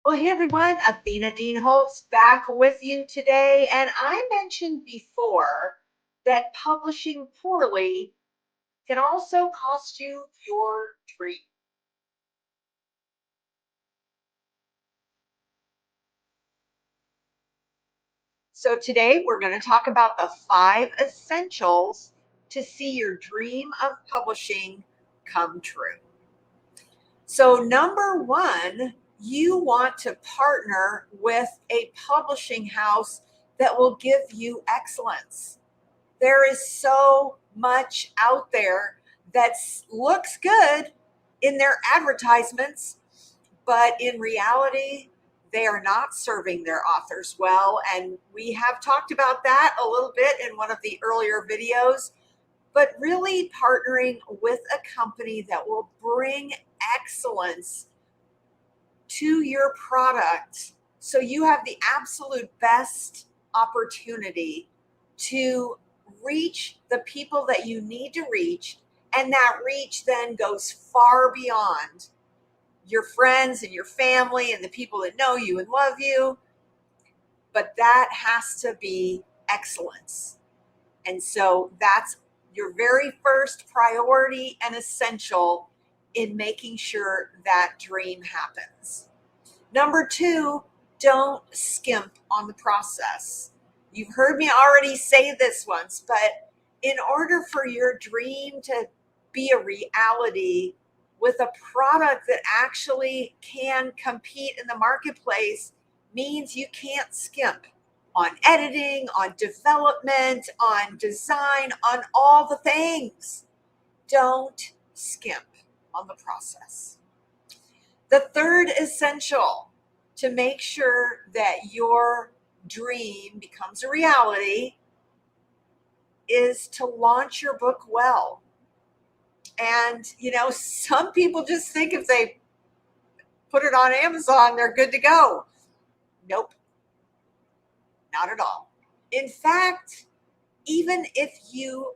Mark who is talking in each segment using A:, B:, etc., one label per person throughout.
A: Well, hey everyone, Athena Dean Holtz back with you today. And I mentioned before that publishing poorly can also cost you your dream. So today we're going to talk about the 5 essentials to see your dream of publishing come true. So, number one, you want to partner with a publishing house that will give you excellence. There is so much out there that looks good in their advertisements, but in reality, they are not serving their authors well. And we have talked about that a little bit in one of the earlier videos. But really partnering with a company that will bring excellence to your product so you have the absolute best opportunity to reach the people that you need to reach, and that reach then goes far beyond your friends and your family and the people that know you and love you. But that has to be excellence. And so that's your very first priority and essential in making sure that dream happens. Number two, don't skimp on the process. You've heard me already say this once, but in order for your dream to be a reality with a product that actually can compete in the marketplace, means you can't skimp on editing, on development, on design, on all the things. Don't skimp on the process. The third essential to make sure that your dream becomes a reality is to launch your book well. And, some people just think if they put it on Amazon, they're good to go. Nope, not at all. In fact, even if you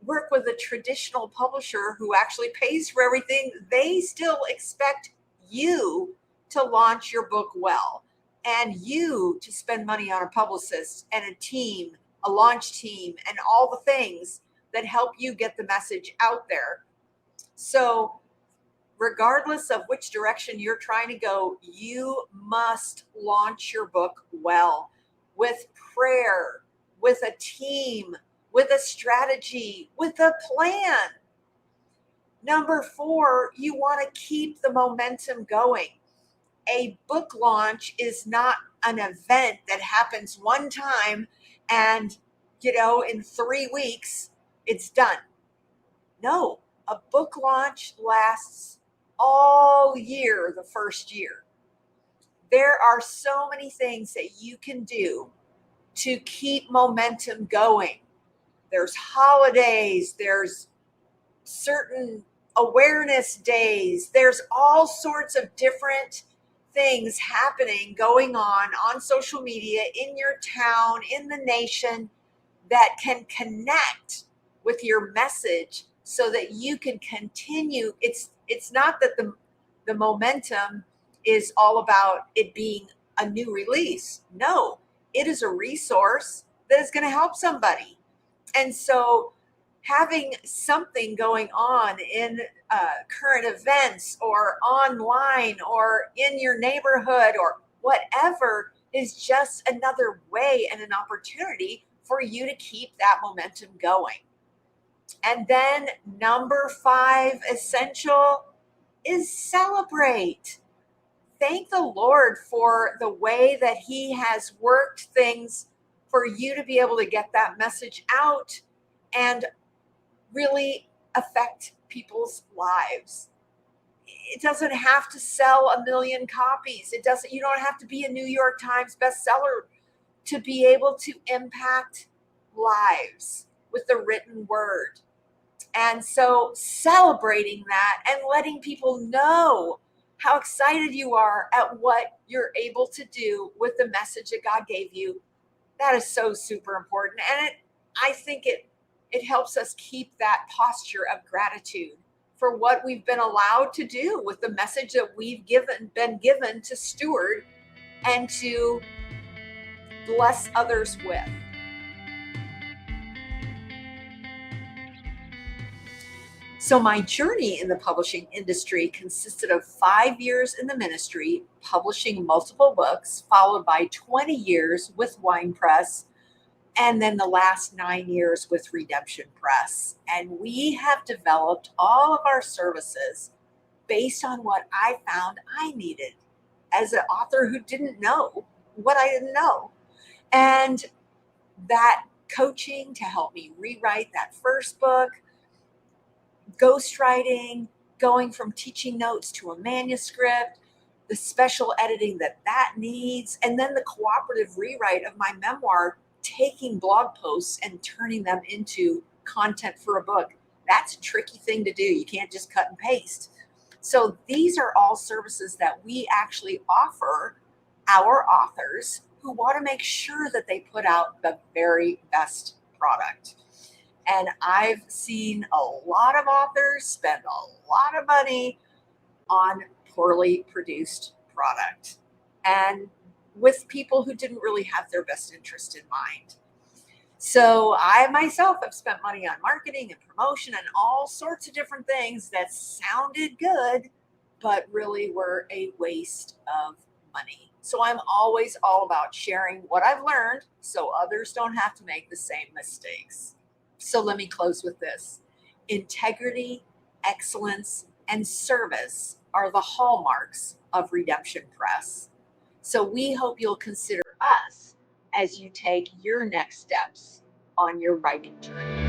A: work with a traditional publisher who actually pays for everything, they still expect you to launch your book well and you to spend money on a publicist and a team, a launch team, and all the things that help you get the message out there. So, regardless of which direction you're trying to go, you must launch your book well with prayer, with a team, with a strategy, with a plan. Number four, you want to keep the momentum going. A book launch is not an event that happens one time and, in 3 weeks, it's done. No, a book launch lasts all year, the first year. There are so many things that you can do to keep momentum going. There's holidays, there's certain awareness days, there's all sorts of different things happening, going on social media, in your town, in the nation, that can connect with your message so that you can continue. It's not that the momentum is all about it being a new release. No, it is a resource that is going to help somebody. And so having something going on in current events or online or in your neighborhood or whatever is just another way and an opportunity for you to keep that momentum going. And then number 5 essential is celebrate. Thank the Lord for the way that He has worked things for you to be able to get that message out and really affect people's lives. It doesn't have to sell 1 million copies. You don't have to be a New York Times bestseller to be able to impact lives with the written word. And so celebrating that and letting people know how excited you are at what you're able to do with the message that God gave you, that is so super important. And I think it helps us keep that posture of gratitude for what we've been allowed to do with the message that we've been given to steward and to bless others with. So my journey in the publishing industry consisted of 5 years in the ministry, publishing multiple books, followed by 20 years with Wine Press, and then the last 9 years with Redemption Press. And we have developed all of our services based on what I found I needed as an author who didn't know what I didn't know. And that coaching to help me rewrite that first book, ghostwriting, going from teaching notes to a manuscript, the special editing that needs, and then the cooperative rewrite of my memoir, taking blog posts and turning them into content for a book. That's a tricky thing to do. You can't just cut and paste. So these are all services that we actually offer our authors who want to make sure that they put out the very best product. And I've seen a lot of authors spend a lot of money on poorly produced product and with people who didn't really have their best interest in mind. So I myself have spent money on marketing and promotion and all sorts of different things that sounded good, but really were a waste of money. So I'm always all about sharing what I've learned so others don't have to make the same mistakes. So let me close with this. Integrity, excellence, and service are the hallmarks of Redemption Press. So we hope you'll consider us as you take your next steps on your writing journey.